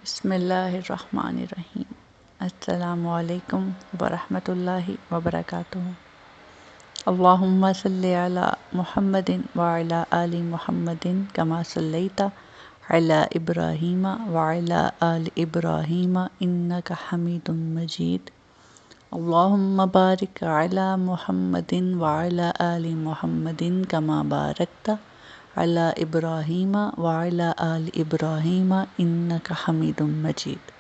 بسم اللہ الرحمن الرحیم۔ السلام علیکم ورحمۃ اللہ وبرکاتہ۔ اللہم صلی علی محمد وعلی آل محمد کما صلیت علی ابراہیم وعلی آل ابراہیم انک حمید مجید۔ اللہم بارک علی محمد وعلی آل محمد کما بارکت علی ابراہیم وعلی آل ابراہیم انک حمید مجید۔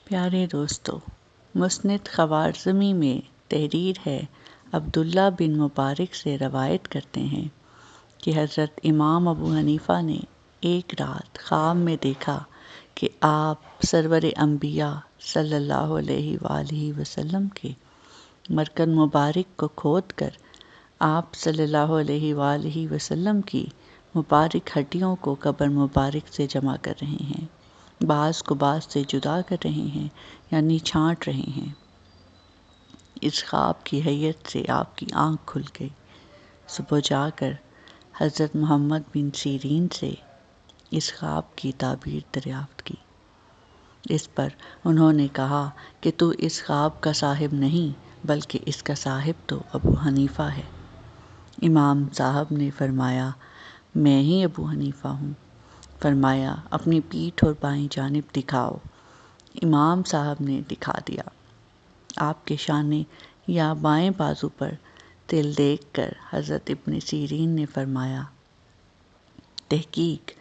پیارے دوستو، مسند خوارزمی میں تحریر ہے عبداللہ بن مبارک سے روایت کرتے ہیں کہ حضرت امام ابو حنیفہ نے ایک رات خواب میں دیکھا کہ آپ سرور انبیاء صلی اللہ علیہ وآلہ وسلم کے مرکز مبارک کو کھود کر آپ صلی اللہ علیہ وآلہ وسلم کی مبارک ہڈیوں کو قبر مبارک سے جمع کر رہے ہیں، بعض کو بعض سے جدا کر رہے ہیں، یعنی چھانٹ رہے ہیں۔ اس خواب کی حیت سے آپ کی آنکھ کھل گئی۔ صبح جا کر حضرت محمد بن سیرین سے اس خواب کی تعبیر دریافت کی۔ اس پر انہوں نے کہا کہ تو اس خواب کا صاحب نہیں بلکہ اس کا صاحب تو ابو حنیفہ ہے۔ امام صاحب نے فرمایا، میں ہی ابو حنیفہ ہوں۔ فرمایا، اپنی پیٹھ اور بائیں جانب دکھاؤ۔ امام صاحب نے دکھا دیا۔ آپ کے شانے یا بائیں بازو پر تل دیکھ کر حضرت ابن سیرین نے فرمایا، تحقیق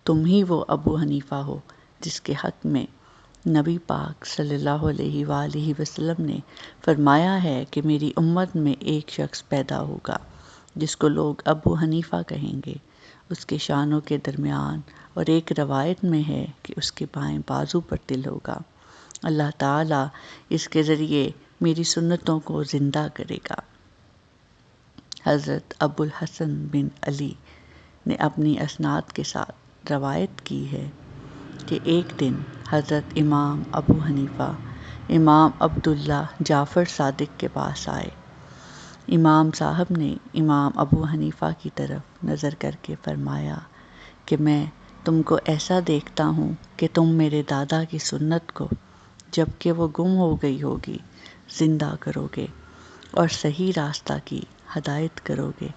تم ہی وہ ابو حنیفہ ہو جس کے حق میں نبی پاک صلی اللہ علیہ وآلہ وسلم نے فرمایا ہے کہ میری امت میں ایک شخص پیدا ہوگا جس کو لوگ ابو حنیفہ کہیں گے۔ اس کے شانوں کے درمیان اور ایک روایت میں ہے کہ اس کے بائیں بازو پر تل ہوگا۔ اللہ تعالیٰ اس کے ذریعے میری سنتوں کو زندہ کرے گا۔ حضرت ابو الحسن بن علی نے اپنی اسناد کے ساتھ روایت کی ہے کہ ایک دن حضرت امام ابو حنیفہ امام عبداللہ جعفر صادق کے پاس آئے۔ امام صاحب نے امام ابو حنیفہ کی طرف نظر کر کے فرمایا کہ میں تم کو ایسا دیکھتا ہوں کہ تم میرے دادا کی سنت کو جب کہ وہ گم ہو گئی ہوگی زندہ کرو گے اور صحیح راستہ کی ہدایت کرو گے۔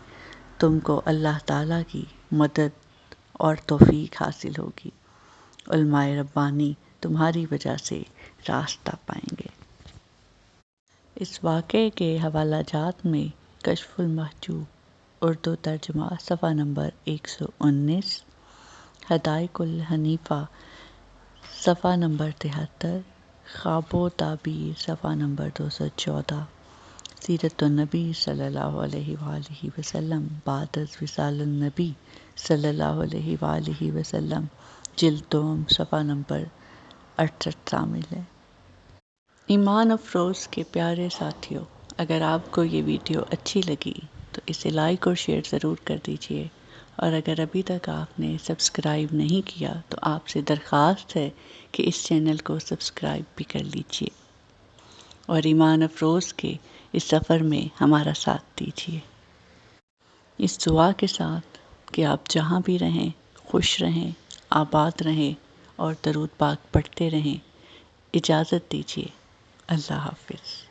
تم کو اللہ تعالیٰ کی مدد اور توفیق حاصل ہوگی۔ علماء ربانی تمہاری وجہ سے راستہ پائیں گے۔ اس واقعے کے حوالہ جات میں کشف المحجوب اردو ترجمہ صفحہ نمبر 119، حدائق الحنیفہ صفحہ نمبر 73، خواب و تعبیر صفحہ نمبر 214، سیرت النبی صلی اللہ علیہ وآلہ وسلم بعد از وصال النبی صلی اللہ علیہ وآلہ وسلم جلد دوم صفحہ نمبر 68 شامل ہے۔ ایمان افروز کے پیارے ساتھیوں، اگر آپ کو یہ ویڈیو اچھی لگی تو اسے لائک اور شیئر ضرور کر دیجیے، اور اگر ابھی تک آپ نے سبسکرائب نہیں کیا تو آپ سے درخواست ہے کہ اس چینل کو سبسکرائب بھی کر لیجیے اور ایمان افروز کے اس سفر میں ہمارا ساتھ دیجیے، اس دعا کے ساتھ کہ آپ جہاں بھی رہیں خوش رہیں، آباد رہیں اور درود پاک پڑھتے رہیں۔ اجازت دیجیے۔ اللہ حافظ۔